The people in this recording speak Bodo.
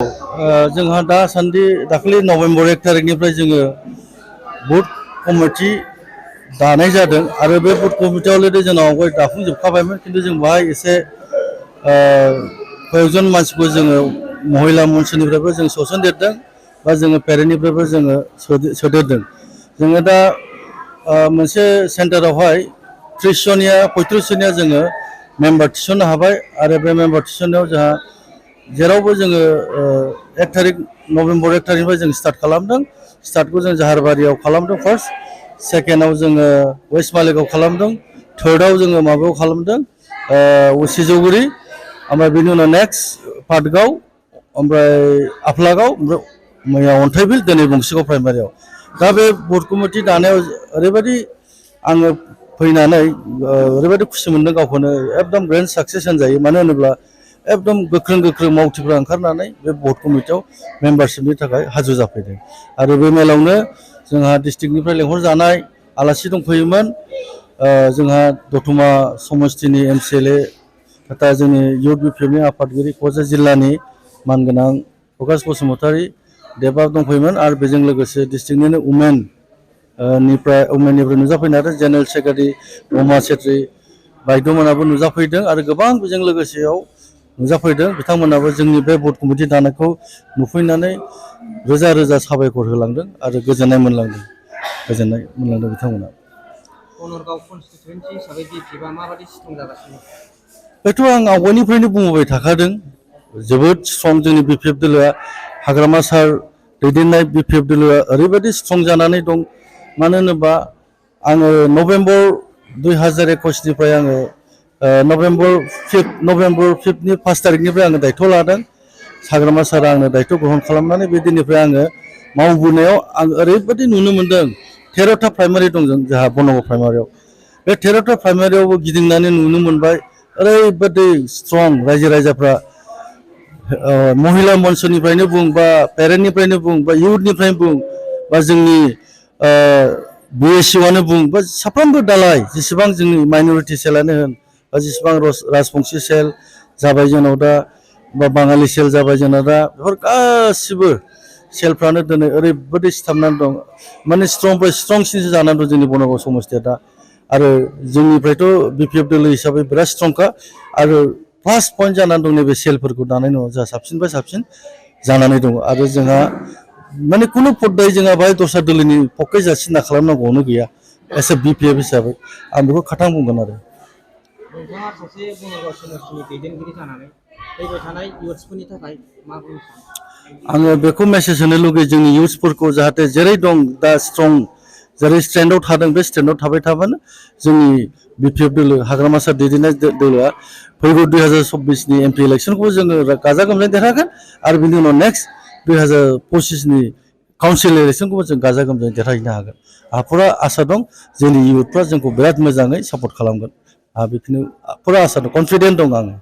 जोंहा दासान्दि दाखालि नभेम्बर 1 तारिखनिफ्राय जोङो बुथ कमिटि दानाय जादों आरो बे बुथ कमिटियाव अलरेडि जोंनाव आवगाय दाफुंजोबखाबायमोन खिन्थु जों बाहाय एसे कयजन मानसिखौ जोङो महिला मन्चनिफ्रायबो जों सोसनदेरदों बा जोङो पेरेन्टनिफ्रायबो जोङो सोदेरदों। जोङो दा मोनसे सेन्टारावहाय 30 जनिया 35 जनिया जोङो मेम्बार थिसननो हाबाय आरो बे मेम्बार थिसननायाव जोंहा जेरावबो जोङो 1 तारिख नभेम्बर 1 तारिखनिफ्राय जों स्टार्ट खालामदों। स्टार्टखौ जों जाहारबारियाव खालामदों फार्स्ट, सेकेन्डआव जोङो वेस्ट मालिगाव खालामदों, थार्डआव जोङो माबायाव खालामदों उसिजौगुरि, ओमफ्राय बेनि उनाव नेक्स्ट पाटगाव, ओमफ्राय आफलागाव, ओमफ्राय मैया अन्थाइबिल, दिनै बंसिगाव प्राइमारियाव। दा बे बुथ कमिटि दानायाव ओरैबायदि आङो फैनानै ओरैबायदि खुसि मोनदों गावखौनो, एकदम ग्रेन्ड साक्सेस होनजायो। मानो होनोब्ला एकदम गोख्रों मावथिफ्रा ओंखारनानै बे बुथ कमिटियाव मेम्बारशिपनि थाखाय हाजिर जाफैदों। आरो बे मेलावनो जोंहा डिस्ट्रिक्टनिफ्राय लेंहरजानाय आलासि दंफैयोमोन। जोंहा दतमा समस्तिनि MCLA तथा जोंनि इउथ BPFनि आफादगिरि क'क्राझार जिल्लानि मानगोनां प्रकाश बसुमतारी देबा दंफैयोमोन आरो बेजों लोगोसे डिस्ट्रिक्टनिनो उमेननिफ्राय नुजाफैनाय आरो जेनेरेल सेक्रेटारि रमा छेत्री बायद'मोनाबो नुजाफैदों आरो गोबां बेजों लोगोसेयाव नुजाफैदों। बिथांमोनाबो जोंनि बे बुथ कमिटि दानायखौ नुफैनानै रोजा रोजा साबायखर होलांदों आरो गोजोननाय मोनलांदों बिथांमोना। गनरगाव कन्स्टिटुएन्सि हिसाबै BPFआ माबायदि स्ट्रं जागासिनो? बेथ' आं आवगायनिफ्रायनो बुंबोबाय थाखादों, जोबोद स्ट्रं जोंनि BPF दोलोआ। हाग्रामा सार दैदेननाय BPF दोलोआ ओरैबायदि स्ट्रं जानानै दं। मानो होनोबा आङो नभेम्बर 2021निफ्राय आङो नभेम्बर 5नि 5 तारिखनिफ्राय आङो दायथ' लादों। हाग्रामा सारा आंनो दायथ' ग्रहन खालामनानै बे दिननिफ्राय आङो मावबोनायाव आं ओरैबायदि नुनो मोनदों। 13टा प्राइमारि दं जोंहा बनगाव प्राइमारियाव। बे 13टा प्राइमारियावबो गिदिंनानै नुनो मोनबाय ओरैबायदि स्ट्रं रायजो राजाफ्रा। महिला मन्चनिफ्रायनो बुं बा पेरेन्टनिफ्रायनो बुं बा इउथनिफ्रायनो बुं बा जोंनि BSUआनो बुं बा साफ्रोमबो दालाय जेसेबां जोंनि माइन'रिटि सेलानो होन बा जेसेबां राजबंसि सेल जाबाय जोंनाव दा बा बाङालि सेल जाबाय जोंनाव दा, बेफोर गासिबो सेलफ्रानो दिनै ओरैबायदि सिथाबनानै दं। माने स्ट्रंनिफ्राय स्ट्रंसिनसो जानानै दं जोंनि बनगाव समस्तिया दा। आरो जोंनिफ्रायथ' BPF दोलो हिसाबै बिराद स्ट्रंखा आरो प्लास पइन्ट जानानै दं नैबे सेलफोरखौ दानाय न'आव जोंहा साबसिननिफ्राय साबसिन जानानै दङ। आरो जोंहा माने खुनु पद्दायै जोंहा बाहाय दस्रा दोलोनि पक्कै जासिना खालामनांगौआनो गैया एस ए BPF हिसाबै। आं बेखौ खाथां बुंगोन आरो। नोंथाङा सासे गनरगाव समस्तिनि दैदेनगिरि जानानै फैबाय थानाय इयुथ्सफोरनि थाखाय मा बुंनो सानो? आङो बेखौ मेसेज होनो लुगैयो जोंनि इयुथ्सफोरखौ, जाहाथे जेरै दं दा स्ट्रं जेरै स्ट्रेन्डआव थादों बे स्ट्रेन्डआव थाबाय थाबानो जोंनि BPF दोलो हाग्रामा सार दैदेननाय दोलोआ फैगौ 2024नि MP इलेक्सनखौ जोङो गाजा गोमजायै देरहागोन आरो बिनि उनाव नेक्स्ट 2025नि काउन्सिल इलेक्सनखौबो जों गाजा गोमजायै देरहाहैनो हागोन। आंहा फुरा आसा दं जोंनि इयुथफ्रा जोंखौ बिराद मोजाङै सापर्ट खालामगोन। आंहा बेखिनि फुरा आसा दं, कनफिडेन्ट दं आङो।